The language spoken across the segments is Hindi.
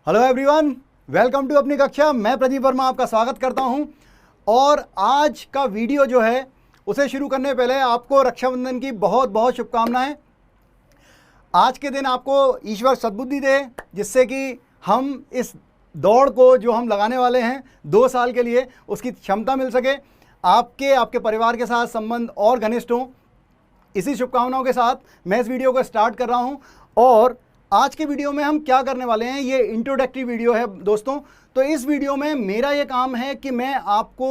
हेलो एवरीवन, वेलकम टू अपनी कक्षा। मैं प्रदीप वर्मा आपका स्वागत करता हूं। और आज का वीडियो जो है उसे शुरू करने पहले आपको रक्षाबंधन की बहुत बहुत शुभकामनाएं। आज के दिन आपको ईश्वर सद्बुद्धि दे जिससे कि हम इस दौड़ को जो हम लगाने वाले हैं 2 साल के लिए उसकी क्षमता मिल सके, आपके परिवार के साथ संबंध और घनिष्ठ हों। इसी शुभकामनाओं के साथ मैं इस वीडियो को स्टार्ट कर रहा हूं। और आज के वीडियो में हम क्या करने वाले हैं, ये इंट्रोडक्टरी वीडियो है दोस्तों। तो इस वीडियो में मेरा ये काम है कि मैं आपको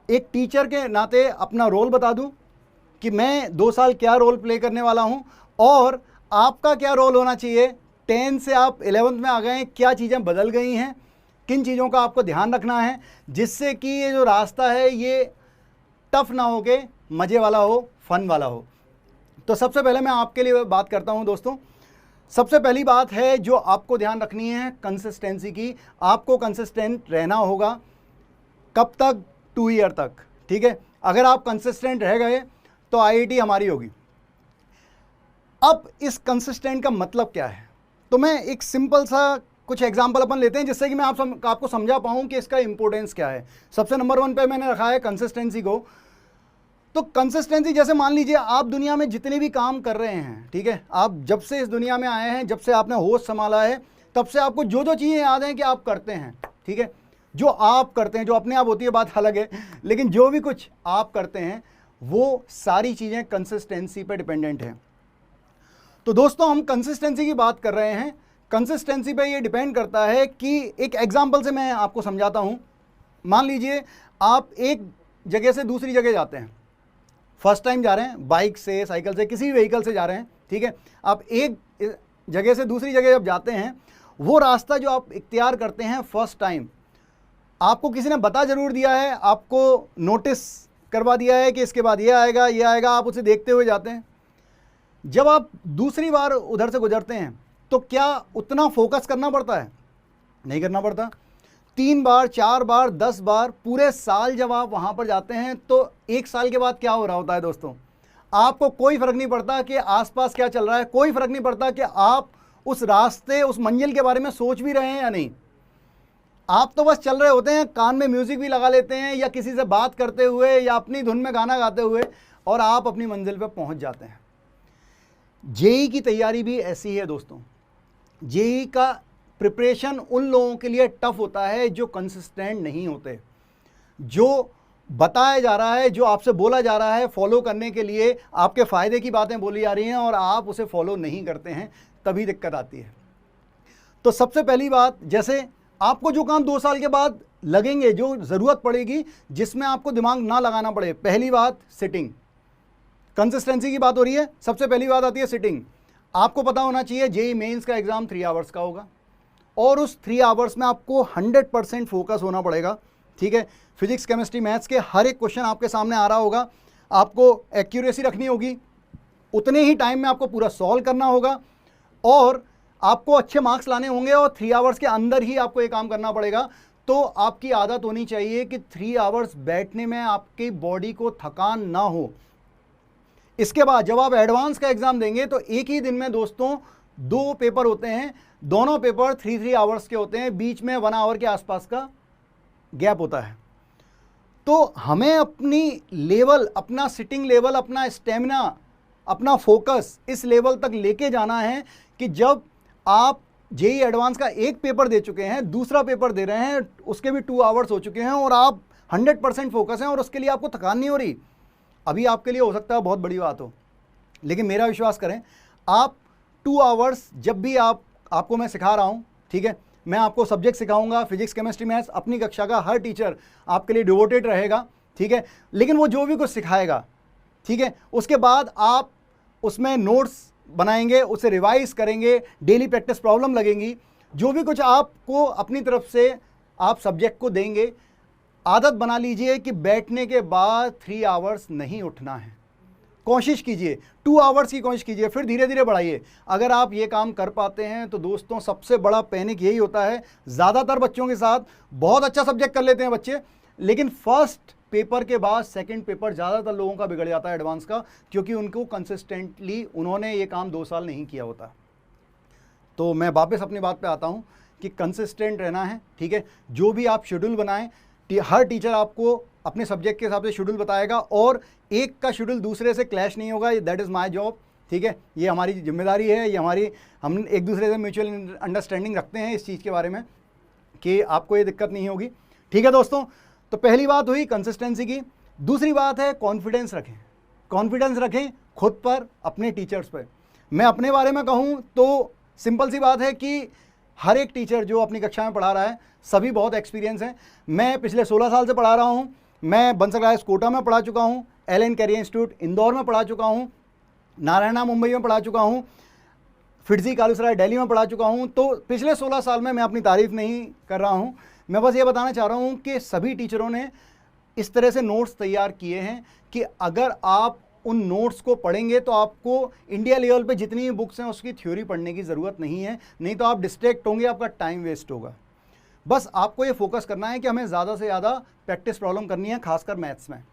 एक टीचर के नाते अपना रोल बता दूं कि मैं 2 साल क्या रोल प्ले करने वाला हूं और आपका क्या रोल होना चाहिए। 10 से आप 11th में आ गए हैं, क्या चीज़ें बदल गई हैं, किन चीज़ों का आपको ध्यान रखना है जिससे कि ये जो रास्ता है ये टफ ना हो के मज़े वाला हो, फन वाला हो। तो सबसे पहले मैं आपके लिए बात करता हूं दोस्तों। सबसे पहली बात है जो आपको ध्यान रखनी है कंसिस्टेंसी की। आपको कंसिस्टेंट रहना होगा। कब तक? 2 ईयर तक, ठीक है। अगर आप कंसिस्टेंट रह गए तो आईआईटी हमारी होगी। अब इस कंसिस्टेंट का मतलब क्या है, तो मैं एक सिंपल सा कुछ एग्जांपल अपन लेते हैं जिससे कि मैं आपको समझा पाऊँ कि इसका इंपॉर्टेंस क्या है। सबसे नंबर 1 पे मैंने रखा है कंसिस्टेंसी को। तो कंसिस्टेंसी, जैसे मान लीजिए आप दुनिया में जितने भी काम कर रहे हैं, ठीक है, आप जब से इस दुनिया में आए हैं, जब से आपने होश संभाला है, तब से आपको जो जो चीज़ें याद हैं कि आप करते हैं, ठीक है, जो आप करते हैं, जो अपने आप होती है बात अलग है, लेकिन जो भी कुछ आप करते हैं वो सारी चीज़ें कंसिस्टेंसी पे डिपेंडेंट हैं। तो दोस्तों हम कंसिस्टेंसी की बात कर रहे हैं। कंसिस्टेंसी पे ये डिपेंड करता है कि एक एग्जाम्पल से मैं आपको समझाता हूँ। मान लीजिए आप एक जगह से दूसरी जगह जाते हैं, फर्स्ट टाइम जा रहे हैं, बाइक से, साइकिल से, किसी भी व्हीकल से जा रहे हैं, ठीक है। आप एक जगह से दूसरी जगह जब जाते हैं, वो रास्ता जो आप इख्तियार करते हैं फर्स्ट टाइम, आपको किसी ने बता ज़रूर दिया है, आपको नोटिस करवा दिया है कि इसके बाद ये आएगा, ये आएगा, आप उसे देखते हुए जाते हैं। जब आप दूसरी बार उधर से गुजरते हैं तो क्या उतना फोकस करना पड़ता है? नहीं करना पड़ता। 3 बार, 4 बार, 10 बार, पूरे साल जब आप वहाँ पर जाते हैं तो 1 साल के बाद क्या हो रहा होता है दोस्तों? आपको कोई फ़र्क नहीं पड़ता कि आसपास क्या चल रहा है, कोई फ़र्क नहीं पड़ता कि आप उस रास्ते, उस मंजिल के बारे में सोच भी रहे हैं या नहीं। आप तो बस चल रहे होते हैं, कान में म्यूज़िक भी लगा लेते हैं या किसी से बात करते हुए या अपनी धुन में गाना गाते हुए, और आप अपनी मंजिल पर पहुँच जाते हैं। जेईई की तैयारी भी ऐसी है दोस्तों। जेईई का प्रिपरेशन उन लोगों के लिए टफ होता है जो कंसिस्टेंट नहीं होते। जो बताया जा रहा है, जो आपसे बोला जा रहा है फॉलो करने के लिए, आपके फ़ायदे की बातें बोली जा रही हैं और आप उसे फॉलो नहीं करते हैं, तभी दिक्कत आती है। तो सबसे पहली बात, जैसे आपको जो काम 2 साल के बाद लगेंगे, जो ज़रूरत पड़ेगी, जिसमें आपको दिमाग ना लगाना पड़े, पहली बात सिटिंग। कंसिस्टेंसी की बात हो रही है, सबसे पहली बात आती है सिटिंग। आपको पता होना चाहिए जेईई मेंस का एग्ज़ाम 3 आवर्स का होगा और उस 3 आवर्स में आपको 100% फोकस होना पड़ेगा, ठीक है। फिजिक्स, केमिस्ट्री, मैथ्स के हर एक क्वेश्चन आपके सामने आ रहा होगा, आपको एक्यूरेसी रखनी होगी, उतने ही टाइम में आपको पूरा सॉल्व करना होगा और आपको अच्छे मार्क्स लाने होंगे और 3 आवर्स के अंदर ही आपको ये काम करना पड़ेगा। तो आपकी आदत होनी चाहिए कि 3 आवर्स बैठने में आपकी बॉडी को थकान ना हो। इसके बाद जब आप एडवांस का एग्ज़ाम देंगे तो एक ही दिन में दोस्तों 2 पेपर होते हैं, दोनों पेपर 3 आवर्स के होते हैं, बीच में 1 आवर के आसपास का गैप होता है। तो हमें अपनी लेवल, अपना सिटिंग लेवल, अपना स्टेमिना, अपना फोकस इस लेवल तक लेके जाना है कि जब आप जेईई एडवांस का एक पेपर दे चुके हैं, दूसरा पेपर दे रहे हैं, उसके भी 2 आवर्स हो चुके हैं और आप 100% फोकस हैं और उसके लिए आपको थकान नहीं हो रही। अभी आपके लिए हो सकता है बहुत बड़ी बात हो, लेकिन मेरा विश्वास करें, आप 2 आवर्स जब भी आपको मैं सिखा रहा हूँ, ठीक है, मैं आपको सब्जेक्ट सिखाऊंगा, फिजिक्स, केमिस्ट्री, मैथ्स, अपनी कक्षा का हर टीचर आपके लिए डिवोटेड रहेगा, ठीक है। लेकिन वो जो भी कुछ सिखाएगा, ठीक है, उसके बाद आप उसमें नोट्स बनाएंगे, उसे रिवाइज करेंगे, डेली प्रैक्टिस प्रॉब्लम लगेंगी, जो भी कुछ आपको अपनी तरफ से आप सब्जेक्ट को देंगे, आदत बना लीजिए कि बैठने के बाद 3 आवर्स नहीं उठना है। कोशिश कीजिए, 2 आवर्स की कोशिश कीजिए, फिर धीरे धीरे बढ़ाइए। अगर आप ये काम कर पाते हैं तो दोस्तों सबसे बड़ा पैनिक यही होता है, ज़्यादातर बच्चों के साथ। बहुत अच्छा सब्जेक्ट कर लेते हैं बच्चे, लेकिन फर्स्ट पेपर के बाद सेकंड पेपर ज़्यादातर लोगों का बिगड़ जाता है एडवांस का, क्योंकि उनको कंसिस्टेंटली उन्होंने ये काम 2 साल नहीं किया होता। तो मैं वापस अपनी बात पे आता हूँ कि कंसिस्टेंट रहना है, ठीक है। जो भी आप शेड्यूल बनाएं, हर टीचर आपको अपने सब्जेक्ट के हिसाब से शेड्यूल बताएगा और एक का शेड्यूल दूसरे से क्लैश नहीं होगा। दैट इज़ माय जॉब, ठीक है। ये हमारी जिम्मेदारी है, ये हम एक दूसरे से म्यूचुअल अंडरस्टैंडिंग रखते हैं इस चीज़ के बारे में कि आपको ये दिक्कत नहीं होगी, ठीक है दोस्तों। तो पहली बात हुई कंसिस्टेंसी की। दूसरी बात है कॉन्फिडेंस रखें। कॉन्फिडेंस रखें खुद पर, अपने टीचर्स पर। मैं अपने बारे में कहूँ तो सिंपल सी बात है कि हर एक टीचर जो अपनी कक्षा में पढ़ा रहा है सभी बहुत एक्सपीरियंस हैं। मैं पिछले 16 साल से पढ़ा रहा हूँ। मैं बंसल राइस कोटा में पढ़ा चुका हूँ, एलन कैरियर इंस्टीट्यूट इंदौर में पढ़ा चुका हूँ, नारायणा मुंबई में पढ़ा चुका हूँ, फिडजी कालूसराय दिल्ली में पढ़ा चुका हूँ। तो पिछले 16 साल में मैं अपनी तारीफ नहीं कर रहा हूँ, मैं बस ये बताना चाह रहा हूँ कि सभी टीचरों ने इस तरह से नोट्स तैयार किए हैं कि अगर आप उन नोट्स को पढ़ेंगे तो आपको इंडिया लेवल पे जितनी भी बुक्स हैं उसकी थ्योरी पढ़ने की ज़रूरत नहीं है, नहीं तो आप डिस्ट्रैक्ट होंगे, आपका टाइम वेस्ट होगा। बस आपको ये फोकस करना है कि हमें ज़्यादा से ज़्यादा प्रैक्टिस प्रॉब्लम करनी है, खासकर मैथ्स में,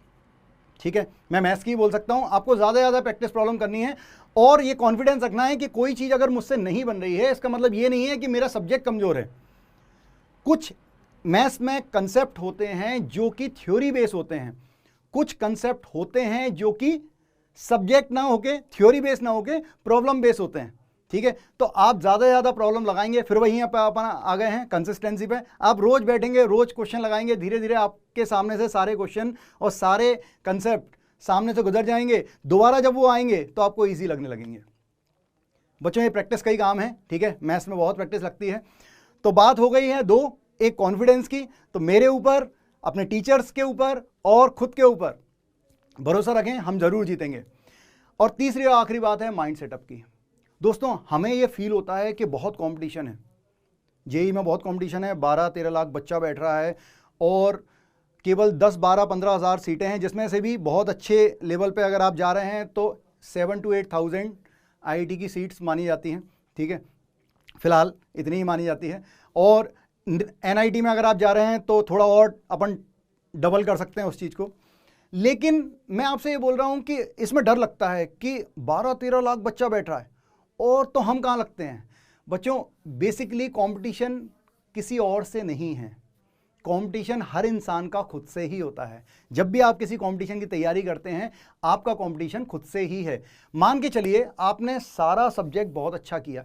ठीक है। मैं मैथ्स की बोल सकता हूँ, आपको ज़्यादा से ज़्यादा प्रैक्टिस प्रॉब्लम करनी है और ये कॉन्फिडेंस रखना है कि कोई चीज़ अगर मुझसे नहीं बन रही है इसका मतलब ये नहीं है कि मेरा सब्जेक्ट कमज़ोर है। कुछ मैथ्स में कंसेप्ट होते हैं जो कि थ्योरी बेस होते हैं, कुछ कंसेप्ट होते हैं जो कि सब्जेक्ट ना होके, थ्योरी बेस ना होके प्रॉब्लम बेस होते हैं, ठीक है। तो आप ज़्यादा से ज़्यादा प्रॉब्लम लगाएंगे, फिर वहीं पर अपन आ गए हैं कंसिस्टेंसी पे। आप रोज़ बैठेंगे, रोज़ क्वेश्चन लगाएंगे, धीरे धीरे आपके सामने से सारे क्वेश्चन और सारे कंसेप्ट सामने से गुजर जाएंगे। दोबारा जब वो आएंगे तो आपको ईजी लगने लगेंगे। बच्चों ये प्रैक्टिस का ही काम है, ठीक है। मैथ्स में बहुत प्रैक्टिस लगती है। तो बात हो गई है दो, एक कॉन्फिडेंस की, तो मेरे ऊपर, अपने टीचर्स के ऊपर और खुद के ऊपर भरोसा रखें, हम जरूर जीतेंगे। और तीसरी और आखिरी बात है माइंड सेटअप की। दोस्तों हमें ये फील होता है कि बहुत कंपटीशन है, जेईई में बहुत कंपटीशन है, 12-13 लाख बच्चा बैठ रहा है और केवल 10-12-15 हज़ार सीटें हैं, जिसमें से भी बहुत अच्छे लेवल पे अगर आप जा रहे हैं तो 7,000 to 8,000 आईआईटी की सीट्स मानी जाती हैं, ठीक है। फिलहाल इतनी ही मानी जाती है। और एनआईटी में अगर आप जा रहे हैं तो थोड़ा और अपन डबल कर सकते हैं उस चीज़ को। लेकिन मैं आपसे ये बोल रहा हूँ कि इसमें डर लगता है कि 12-13 लाख बच्चा बैठ रहा है और तो हम कहाँ लगते हैं। बच्चों बेसिकली कंपटीशन किसी और से नहीं है, कंपटीशन हर इंसान का खुद से ही होता है। जब भी आप किसी कंपटीशन की तैयारी करते हैं आपका कंपटीशन खुद से ही है। मान के चलिए आपने सारा सब्जेक्ट बहुत अच्छा किया,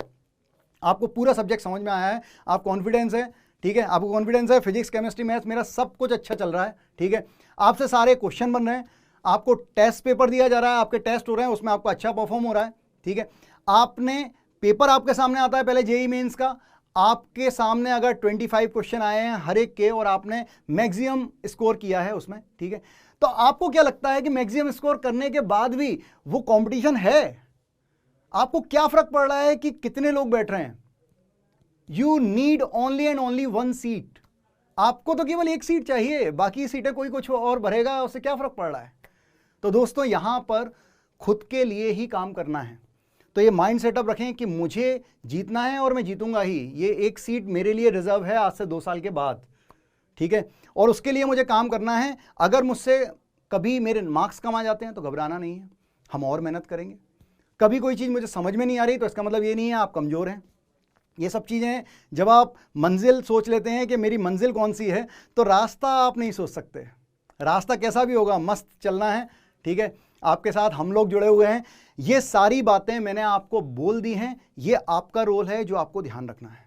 आपको पूरा सब्जेक्ट समझ में आया है, आप कॉन्फिडेंस है, ठीक है, आपको कॉन्फिडेंस है, फिजिक्स केमिस्ट्री मैथ्स मेरा सब कुछ अच्छा चल रहा है, ठीक है। आपसे सारे क्वेश्चन बन रहे हैं, आपको टेस्ट पेपर दिया जा रहा है, आपके टेस्ट हो रहे हैं, उसमें आपका अच्छा परफॉर्म हो रहा है, ठीक है। आपने पेपर आपके सामने आता है पहले जेईई मेंस का, आपके सामने अगर 25 क्वेश्चन आए हैं हर एक के और आपने मैक्सिमम स्कोर किया है उसमें, ठीक है। तो आपको क्या लगता है कि मैक्सिमम स्कोर करने के बाद भी वो कंपटीशन है? आपको क्या फर्क पड़ रहा है कि कितने लोग बैठ रहे हैं? You need only and only 1 seat. आपको तो केवल 1 सीट चाहिए, बाकी सीटें कोई कुछ और भरेगा, उससे क्या फर्क पड़ रहा है? तो दोस्तों यहां पर खुद के लिए ही काम करना है। तो ये माइंड सेटअप रखें कि मुझे जीतना है और मैं जीतूंगा ही। ये 1 सीट मेरे लिए रिजर्व है आज से 2 साल के बाद, ठीक है। और उसके लिए मुझे काम करना है। अगर मुझसे कभी मेरे मार्क्स कम आ जाते हैं तो घबराना नहीं है, हम और मेहनत करेंगे। कभी कोई चीज़ मुझे समझ में नहीं आ रही तो इसका मतलब ये नहीं है आप कमज़ोर हैं। ये सब चीज़ें जब आप मंजिल सोच लेते हैं कि मेरी मंजिल कौन सी है, तो रास्ता आप नहीं सोच सकते। रास्ता कैसा भी होगा, मस्त चलना है, ठीक है। आपके साथ हम लोग जुड़े हुए हैं। ये सारी बातें मैंने आपको बोल दी हैं, ये आपका रोल है जो आपको ध्यान रखना है।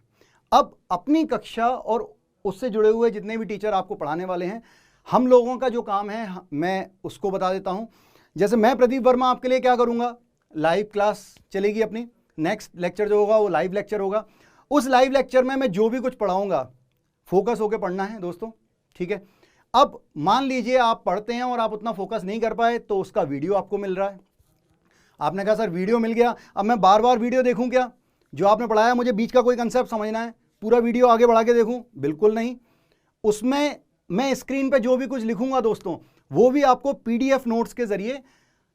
अब अपनी कक्षा और उससे जुड़े हुए जितने भी टीचर आपको पढ़ाने वाले हैं, हम लोगों का जो काम है मैं उसको बता देता हूँ। जैसे मैं प्रदीप वर्मा आपके लिए क्या करूँगा, लाइव क्लास चलेगी अपनी, नेक्स्ट लेक्चर जो होगा वो लाइव लेक्चर होगा। उस लाइव लेक्चर में मैं जो भी कुछ पढ़ाऊँगा फोकस होकर पढ़ना है दोस्तों, ठीक है। अब मान लीजिए आप पढ़ते हैं और आप उतना फोकस नहीं कर पाए तो उसका वीडियो आपको मिल रहा है। आपने कहा सर वीडियो मिल गया, अब मैं बार बार वीडियो देखूं क्या? जो आपने पढ़ाया मुझे बीच का कोई कंसेप्ट समझना है, पूरा वीडियो आगे बढ़ा के देखूं? बिल्कुल नहीं। उसमें मैं स्क्रीन पे जो भी कुछ लिखूंगा दोस्तों वो भी आपको पीडीएफ नोट्स के जरिए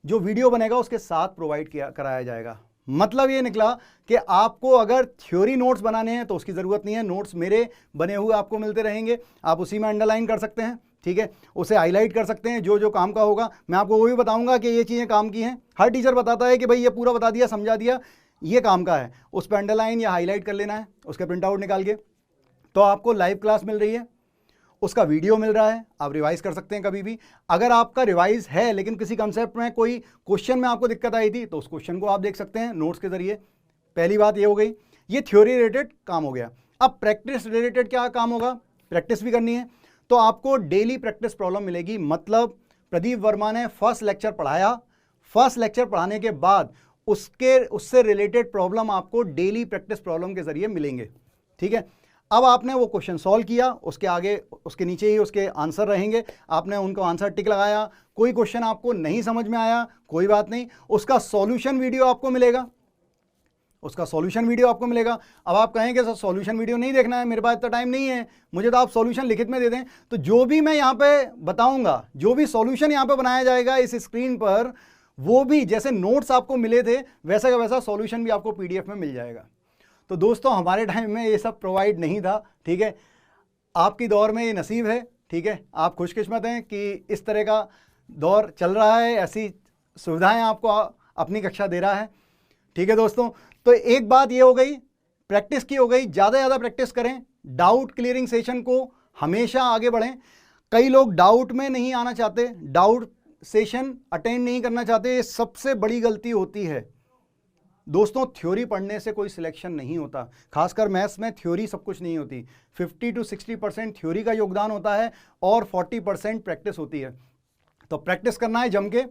जो वीडियो बनेगा उसके साथ प्रोवाइड कराया जाएगा। मतलब ये निकला कि आपको अगर थ्योरी नोट्स बनाने हैं तो उसकी ज़रूरत नहीं है, नोट्स मेरे बने हुए आपको मिलते रहेंगे, आप उसी में अंडरलाइन कर सकते हैं, ठीक है, उसे हाईलाइट कर सकते हैं। जो जो काम का होगा मैं आपको वो भी बताऊंगा कि ये चीज़ें काम की हैं। हर टीचर बताता है कि भाई ये पूरा बता दिया, समझा दिया, ये काम का है, उस पर अंडरलाइन या हाईलाइट कर लेना है, उसके प्रिंट आउट निकाल के, तो आपको लाइव क्लास मिल रही है, उसका वीडियो मिल रहा है, आप रिवाइज कर सकते हैं कभी भी। अगर आपका रिवाइज है लेकिन किसी कंसेप्ट में कोई क्वेश्चन में आपको दिक्कत आई थी तो उस क्वेश्चन को आप देख सकते हैं नोट्स के जरिए। पहली बात ये हो गई, ये थ्योरी रिलेटेड काम हो गया। अब प्रैक्टिस रिलेटेड क्या काम होगा, प्रैक्टिस भी करनी है तो आपको डेली प्रैक्टिस प्रॉब्लम मिलेगी। मतलब प्रदीप वर्मा ने फर्स्ट लेक्चर पढ़ाया, फर्स्ट लेक्चर पढ़ाने के बाद उससे रिलेटेड प्रॉब्लम आपको डेली प्रैक्टिस प्रॉब्लम के जरिए मिलेंगे। ठीक है, अब आपने वो क्वेश्चन सॉल्व किया, उसके आगे उसके नीचे ही उसके आंसर रहेंगे, आपने उनको आंसर टिक लगाया। कोई क्वेश्चन आपको नहीं समझ में आया, कोई बात नहीं, उसका सॉल्यूशन वीडियो आपको मिलेगा, उसका सॉल्यूशन वीडियो आपको मिलेगा। अब आप कहेंगे सर सॉल्यूशन वीडियो नहीं देखना है, मेरे पास इतना टाइम नहीं है, मुझे तो आप सॉल्यूशन लिखित में दे दें। तो जो भी मैं यहाँ पे बताऊंगा, जो भी सॉल्यूशन यहाँ पे बनाया जाएगा इस स्क्रीन पर, वो भी जैसे नोट्स आपको मिले थे वैसा का वैसा सॉल्यूशन भी आपको पीडीएफ में मिल जाएगा। तो दोस्तों हमारे टाइम में ये सब प्रोवाइड नहीं था। ठीक है, आपकी दौर में ये नसीब है। ठीक है, आप खुशकिस्मत हैं कि इस तरह का दौर चल रहा है, ऐसी सुविधाएं आपको अपनी कक्षा दे रहा है। ठीक है दोस्तों, तो एक बात ये हो गई, प्रैक्टिस की हो गई, ज़्यादा से ज़्यादा प्रैक्टिस करें, डाउट क्लियरिंग सेशन को हमेशा आगे बढ़ें। कई लोग डाउट में नहीं आना चाहते, डाउट सेशन अटेंड नहीं करना चाहते, ये सबसे बड़ी गलती होती है। दोस्तों थ्योरी पढ़ने से कोई सिलेक्शन नहीं होता, खासकर मैथ्स में थ्योरी सब कुछ नहीं होती। 50 to 60% थ्योरी का योगदान होता है और 40% प्रैक्टिस होती है। तो प्रैक्टिस करना है जम के।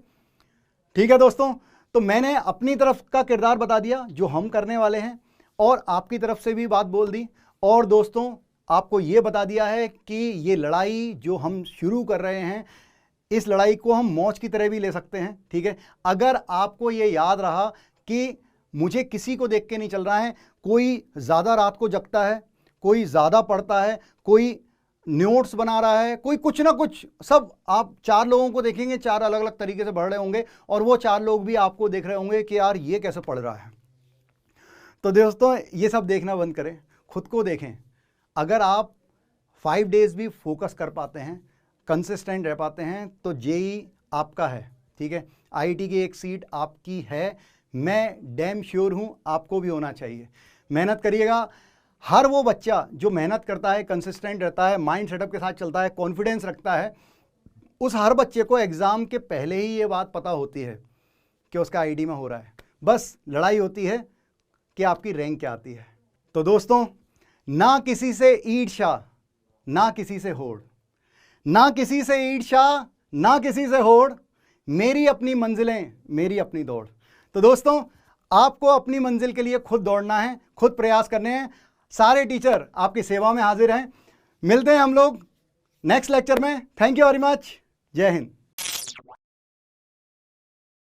ठीक है दोस्तों, तो मैंने अपनी तरफ का किरदार बता दिया जो हम करने वाले हैं, और आपकी तरफ से भी बात बोल दी। और दोस्तों आपको ये बता दिया है कि ये लड़ाई जो हम शुरू कर रहे हैं, इस लड़ाई को हम मौज की तरह भी ले सकते हैं। ठीक है, अगर आपको ये याद रहा कि मुझे किसी को देख के नहीं चल रहा है, कोई ज़्यादा रात को जगता है, कोई ज़्यादा पढ़ता है, कोई नोट्स बना रहा है, कोई कुछ ना कुछ, सब आप 4 लोगों को देखेंगे, 4 अलग अलग तरीके से पढ़ रहे होंगे, और वो 4 लोग भी आपको देख रहे होंगे कि यार ये कैसे पढ़ रहा है। तो दोस्तों ये सब देखना बंद करें, खुद को देखें। अगर आप 5 डेज भी फोकस कर पाते हैं, कंसिस्टेंट रह पाते हैं, तो जेई आपका है। ठीक है, आईआईटी की एक सीट आपकी है, मैं डैम श्योर हूँ आपको भी होना चाहिए। मेहनत करिएगा। हर वो बच्चा जो मेहनत करता है, कंसिस्टेंट रहता है, माइंड सेटअप के साथ चलता है, कॉन्फिडेंस रखता है, उस हर बच्चे को एग्ज़ाम के पहले ही ये बात पता होती है कि उसका आईडी में हो रहा है। बस लड़ाई होती है कि आपकी रैंक क्या आती है। तो दोस्तों ना किसी से ईर्ष्या, ना किसी से होड़, ना किसी से ईर्ष्या, ना किसी से होड़, मेरी अपनी मंजिलें, मेरी अपनी दौड़। तो दोस्तों आपको अपनी मंजिल के लिए खुद दौड़ना है, खुद प्रयास करने हैं। सारे टीचर आपकी सेवा में हाजिर हैं। मिलते हैं हम लोग नेक्स्ट लेक्चर में। Thank you very much. जय हिंद।